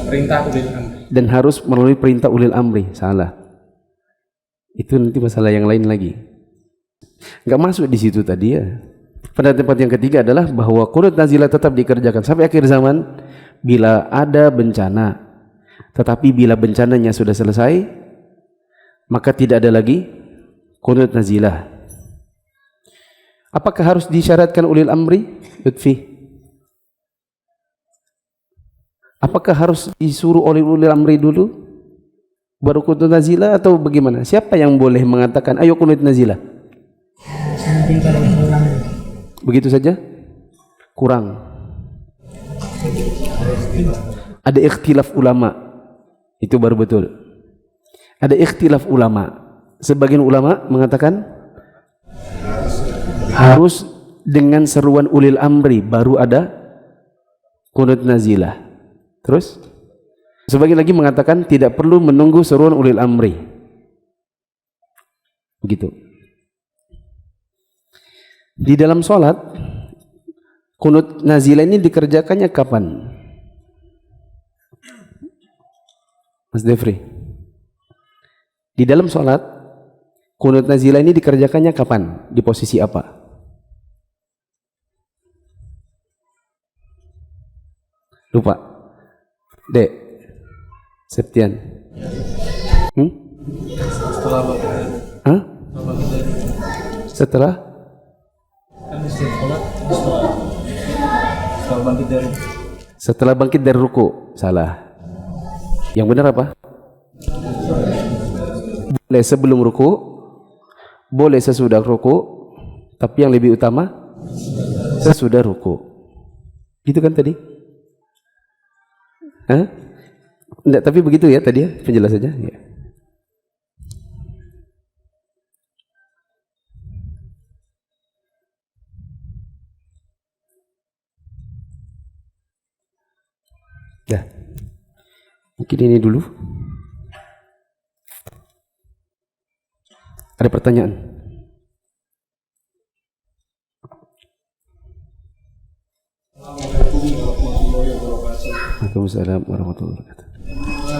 perintah ulil amri. Dan harus melalui perintah ulil amri. Salah. Itu nanti masalah yang lain lagi. Enggak masuk di situ tadi ya. Pendapat yang ketiga adalah bahwa kunut nazilah tetap dikerjakan sampai akhir zaman bila ada bencana. Tetapi bila bencananya sudah selesai, maka tidak ada lagi kunut nazilah. Apakah harus disyaratkan ulil amri? Lutfi. Apakah harus disuruh oleh ulil amri dulu baru kunut nazilah atau bagaimana? Siapa yang boleh mengatakan ayo kunut nazilah? Begitu saja? Kurang. Ada ikhtilaf ulama. Itu baru betul. Ada ikhtilaf ulama. Sebagian ulama mengatakan harus dengan seruan ulil amri baru ada kunut nazilah. Terus sebagian lagi mengatakan tidak perlu menunggu seruan ulil amri. Begitu. Di dalam sholat kunut nazilah ini dikerjakannya kapan? Mas Defri, di dalam sholat Kunut nazilah ini dikerjakannya kapan? Di posisi apa? Lupa. Dek. Septian. Setelah bangkit. Hah? Setelah? Kan istilah sholat setelah bangkit dari. Setelah bangkit dari ruku. Salah. Yang benar apa? Boleh sebelum ruku, boleh sesudah ruku, tapi yang lebih utama sesudah ruku. Gitu kan tadi? Hah? Enggak, tapi begitu ya tadi ya penjelasannya. Ya. Dah. Mungkin ini dulu. Ada pertanyaan? Waalaikumsalam warahmatullahi wabarakatuh.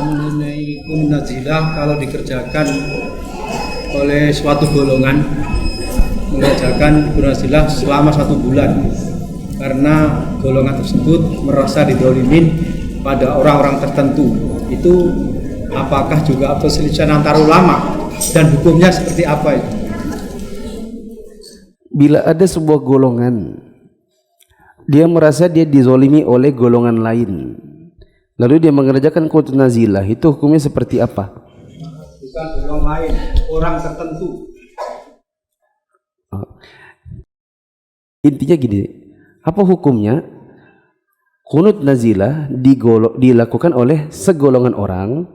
Mengenai kunut nazilah, kalau dikerjakan oleh suatu golongan mengerjakan kunut nazilah selama 1 bulan, karena golongan tersebut merasa didolimin pada orang-orang tertentu, itu apakah juga perselisihan antar ulama dan hukumnya seperti apa itu? Bila ada sebuah golongan, dia merasa dia dizolimi oleh golongan lain, lalu dia mengerjakan kunut nazilah, itu hukumnya seperti apa? Bukan golongan lain, orang tertentu. Intinya gini, apa hukumnya? Kunut nazilah dilakukan oleh segolongan orang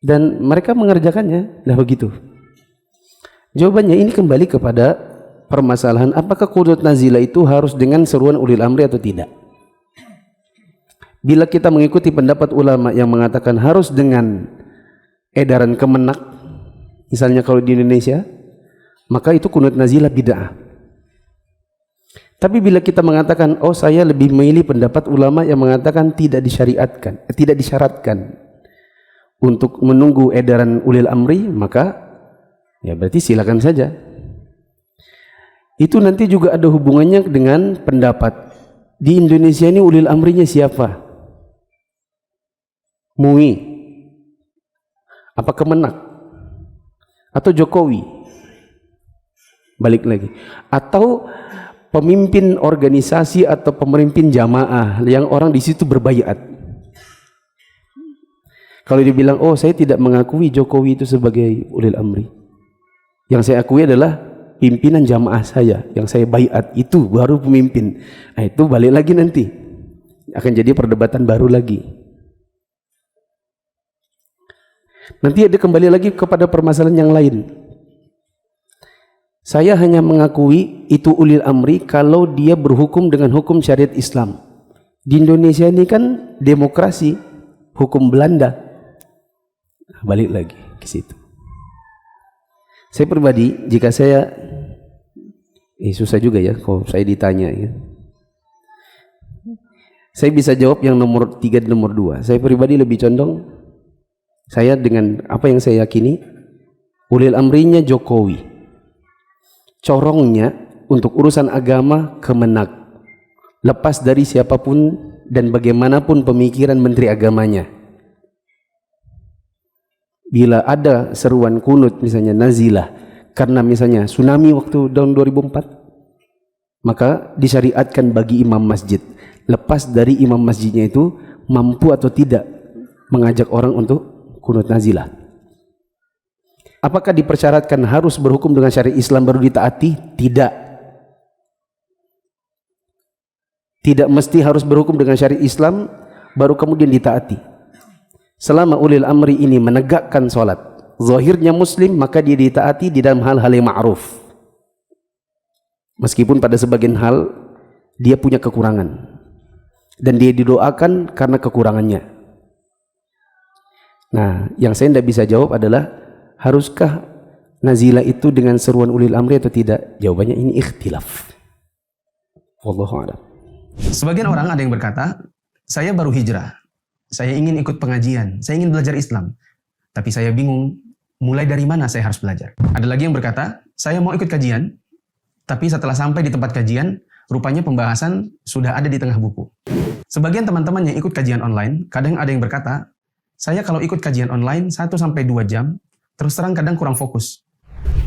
dan mereka mengerjakannya. Lah begitu. Jawabannya ini kembali kepada permasalahan apakah kunut nazilah itu harus dengan seruan ulil amri atau tidak. Bila kita mengikuti pendapat ulama yang mengatakan harus dengan edaran kemenak, misalnya kalau di Indonesia, maka itu kunut nazilah bid'ah. Tapi bila kita mengatakan, oh saya lebih memilih pendapat ulama yang mengatakan tidak disyaratkan untuk menunggu edaran ulil amri, maka ya berarti silakan saja. Itu nanti juga ada hubungannya dengan pendapat di Indonesia ini ulil amrinya siapa? MUI, apa Kemenak, atau Jokowi? Balik lagi, atau pemimpin organisasi atau pemimpin jamaah yang orang di situ berbaiat. Kalau dibilang, oh saya tidak mengakui Jokowi itu sebagai ulil amri, yang saya akui adalah pimpinan jamaah saya, yang saya baiat itu baru pemimpin. Nah itu balik lagi nanti akan jadi perdebatan baru lagi. Nanti ada kembali lagi kepada permasalahan yang lain. Saya hanya mengakui itu ulil amri kalau dia berhukum dengan hukum syariat Islam. Di Indonesia ini kan demokrasi, hukum Belanda. Balik lagi ke situ. Saya pribadi, jika saya susah juga ya kalau saya ditanya ya. Saya bisa jawab yang nomor 3 dan nomor 2. Saya pribadi lebih condong, saya dengan apa yang saya yakini, ulil amrinya Jokowi. Corongnya untuk urusan agama Kemenak, lepas dari siapapun dan bagaimanapun pemikiran menteri agamanya. Bila ada seruan kunut misalnya nazilah karena misalnya tsunami waktu tahun 2004, maka disyariatkan bagi imam masjid, lepas dari imam masjidnya itu mampu atau tidak mengajak orang untuk kunut nazilah. Apakah dipersyaratkan harus berhukum dengan syariat Islam baru ditaati? Tidak. Tidak mesti harus berhukum dengan syariat Islam baru kemudian ditaati. Selama ulil amri ini menegakkan sholat, zahirnya muslim, maka dia ditaati di dalam hal-hal yang ma'ruf. Meskipun pada sebagian hal dia punya kekurangan dan dia didoakan karena kekurangannya. Nah, yang saya tidak bisa jawab adalah haruskah nazilah itu dengan seruan ulil amri atau tidak? Jawabannya ini ikhtilaf. Wallahu a'lam. Sebagian orang ada yang berkata, saya baru hijrah, saya ingin ikut pengajian, saya ingin belajar Islam, tapi saya bingung mulai dari mana saya harus belajar? Ada lagi yang berkata, saya mau ikut kajian, tapi setelah sampai di tempat kajian, rupanya pembahasan sudah ada di tengah buku. Sebagian teman-teman yang ikut kajian online, kadang ada yang berkata, saya kalau ikut kajian online 1-2 jam, terus terang kadang kurang fokus.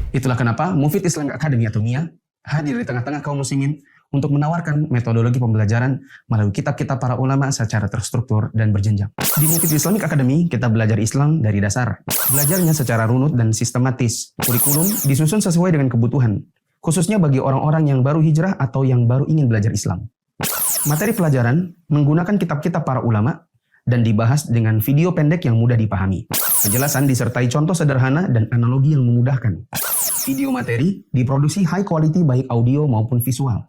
Itulah kenapa Mufid Islamic Academy atau MIA hadir di tengah-tengah kaum muslimin untuk menawarkan metodologi pembelajaran melalui kitab-kitab para ulama secara terstruktur dan berjenjang. Di Mufid Islamic Academy, kita belajar Islam dari dasar. Belajarnya secara runut dan sistematis. Kurikulum disusun sesuai dengan kebutuhan, khususnya bagi orang-orang yang baru hijrah atau yang baru ingin belajar Islam. Materi pelajaran menggunakan kitab-kitab para ulama dan dibahas dengan video pendek yang mudah dipahami. Penjelasan disertai contoh sederhana dan analogi yang memudahkan. Video materi diproduksi high quality baik audio maupun visual.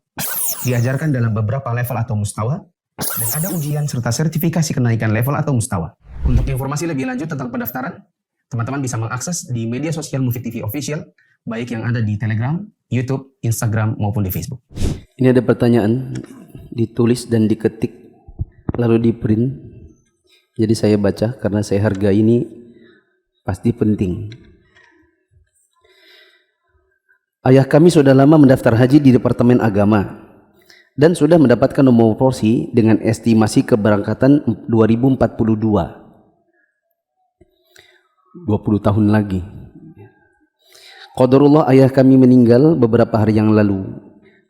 Diajarkan dalam beberapa level atau mustawa, dan ada ujian serta sertifikasi kenaikan level atau mustawa. Untuk informasi lebih lanjut tentang pendaftaran, teman-teman bisa mengakses di media sosial Mufid TV Official, baik yang ada di Telegram, YouTube, Instagram, maupun di Facebook. Ini ada pertanyaan ditulis dan diketik lalu di print. Jadi saya baca karena saya harga ini pasti penting. Ayah kami sudah lama mendaftar haji di Departemen Agama dan sudah mendapatkan nomor porsi dengan estimasi keberangkatan 2042. 20 tahun lagi. Qadarullah ayah kami meninggal beberapa hari yang lalu.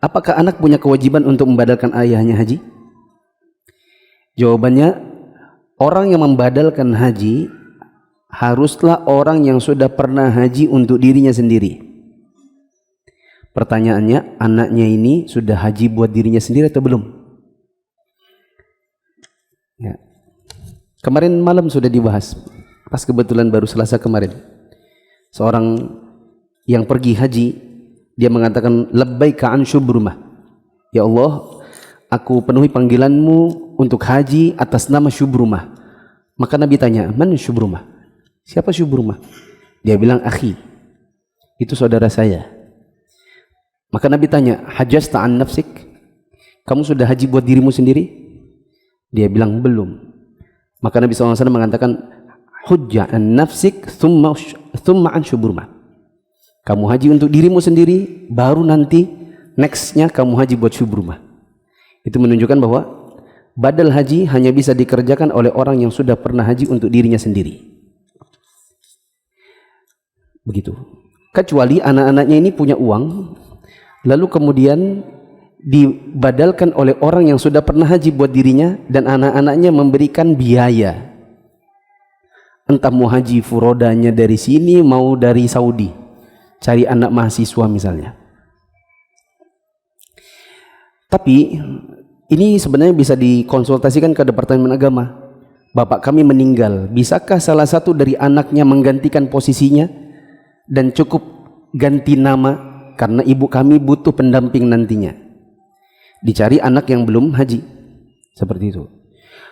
Apakah anak punya kewajiban untuk membadalkan ayahnya haji? Jawabannya, orang yang membadalkan haji haruslah orang yang sudah pernah haji untuk dirinya sendiri. Pertanyaannya, anaknya ini sudah haji buat dirinya sendiri atau belum? Ya. Kemarin malam sudah dibahas, pas kebetulan baru Selasa kemarin. Seorang yang pergi haji, dia mengatakan, labbaika an syubrumah. Ya Allah, aku penuhi panggilanmu untuk haji atas nama Syubrumah. Maka Nabi tanya, man Syubrumah? Siapa Syubrumah? Dia bilang, akhi, itu saudara saya. Maka Nabi tanya, hajjasta an nafsik? Kamu sudah haji buat dirimu sendiri? Dia bilang, belum. Maka Nabi SAW mengatakan, hujja an nafsik thumma an Syubrumah. Kamu haji untuk dirimu sendiri, baru nanti nextnya kamu haji buat Syubrumah. Itu menunjukkan bahwa badal haji hanya bisa dikerjakan oleh orang yang sudah pernah haji untuk dirinya sendiri. Begitu. Kecuali anak-anaknya ini punya uang, lalu kemudian dibadalkan oleh orang yang sudah pernah haji buat dirinya dan anak-anaknya memberikan biaya. Entah mau haji furodanya dari sini, mau dari Saudi. Cari anak mahasiswa misalnya. Tapi ini sebenarnya bisa dikonsultasikan ke Departemen Agama. Bapak kami meninggal, bisakah salah satu dari anaknya menggantikan posisinya dan cukup ganti nama karena ibu kami butuh pendamping nantinya. Dicari anak yang belum haji. Seperti itu.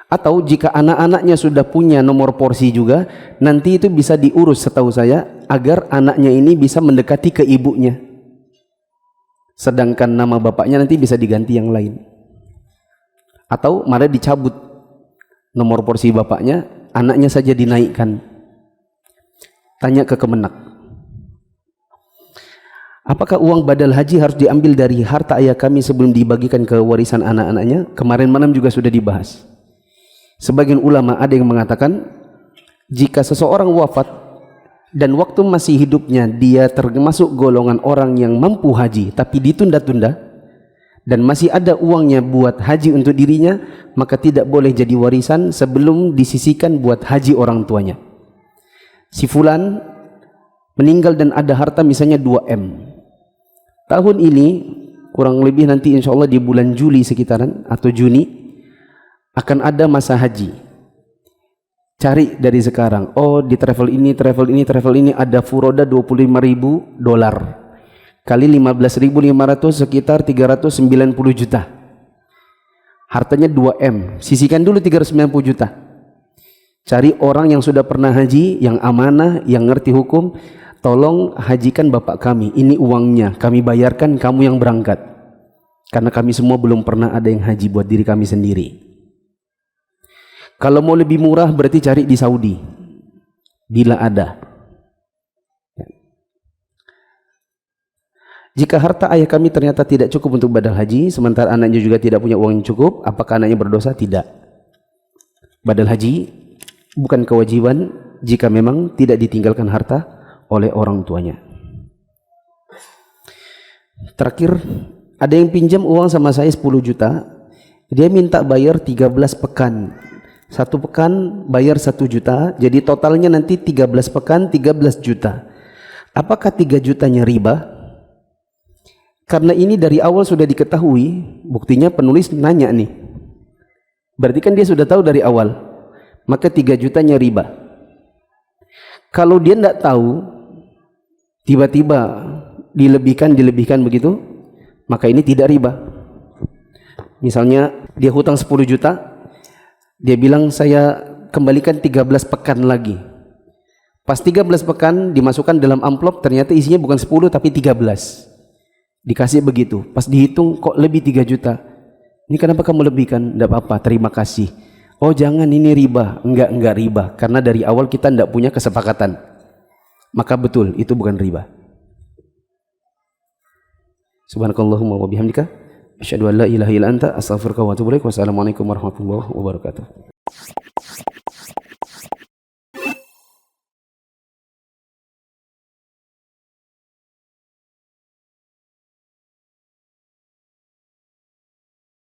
Atau jika anak-anaknya sudah punya nomor porsi juga, nanti itu bisa diurus setahu saya agar anaknya ini bisa mendekati ke ibunya. Sedangkan nama bapaknya nanti bisa diganti yang lain. Atau malah dicabut nomor porsi bapaknya, anaknya saja dinaikkan. Tanya ke Kemenak. Apakah uang badal haji harus diambil dari harta ayah kami sebelum dibagikan ke warisan anak-anaknya? Kemarin malam juga sudah dibahas. Sebagian ulama ada yang mengatakan, jika seseorang wafat dan waktu masih hidupnya dia termasuk golongan orang yang mampu haji tapi ditunda-tunda dan masih ada uangnya buat haji untuk dirinya, maka tidak boleh jadi warisan sebelum disisihkan buat haji orang tuanya. Si fulan meninggal dan ada harta misalnya 2M. Tahun ini kurang lebih nanti insya Allah di bulan Juli sekitaran atau Juni akan ada masa haji. Cari dari sekarang. Oh, di travel ini ada furoda $25.000 kali 15.500 sekitar 390 juta. Hartanya 2M. Sisihkan dulu 390 juta. Cari orang yang sudah pernah haji, yang amanah, yang ngerti hukum. Tolong hajikan bapak kami. Ini uangnya. Kami bayarkan, kamu yang berangkat. Karena kami semua belum pernah ada yang haji buat diri kami sendiri. Kalau mau lebih murah berarti cari di Saudi. Bila ada. Jika harta ayah kami ternyata tidak cukup untuk badal haji, sementara anaknya juga tidak punya uang yang cukup, apakah anaknya berdosa? Tidak. Badal haji bukan kewajiban jika memang tidak ditinggalkan harta oleh orang tuanya. Terakhir, ada yang pinjam uang sama saya 10 juta, dia minta bayar 13 pekan. 1 pekan bayar 1 juta, jadi totalnya nanti 13 pekan 13 juta. Apakah 3 jutanya riba? Karena ini dari awal sudah diketahui, buktinya penulis nanya nih. Berarti kan dia sudah tahu dari awal, maka 3 jutanya riba. Kalau dia tidak tahu, tiba-tiba dilebihkan begitu, maka ini tidak riba. Misalnya dia hutang 10 juta, dia bilang saya kembalikan 13 pekan lagi. Pas 13 pekan dimasukkan dalam amplop, ternyata isinya bukan 10 tapi 13. Dikasih begitu, pas dihitung kok lebih 3 juta. Ini kenapa kamu lebihkan? Tidak apa-apa, terima kasih. Oh jangan, ini riba. Enggak riba, karena dari awal kita tidak punya kesepakatan. Maka betul, itu bukan riba. Subhanakallahumma wa bihamdika asyhadu an la ilaha illa anta astaghfiruka wa atubu ilaik. Wassalamualaikum warahmatullahi wabarakatuh.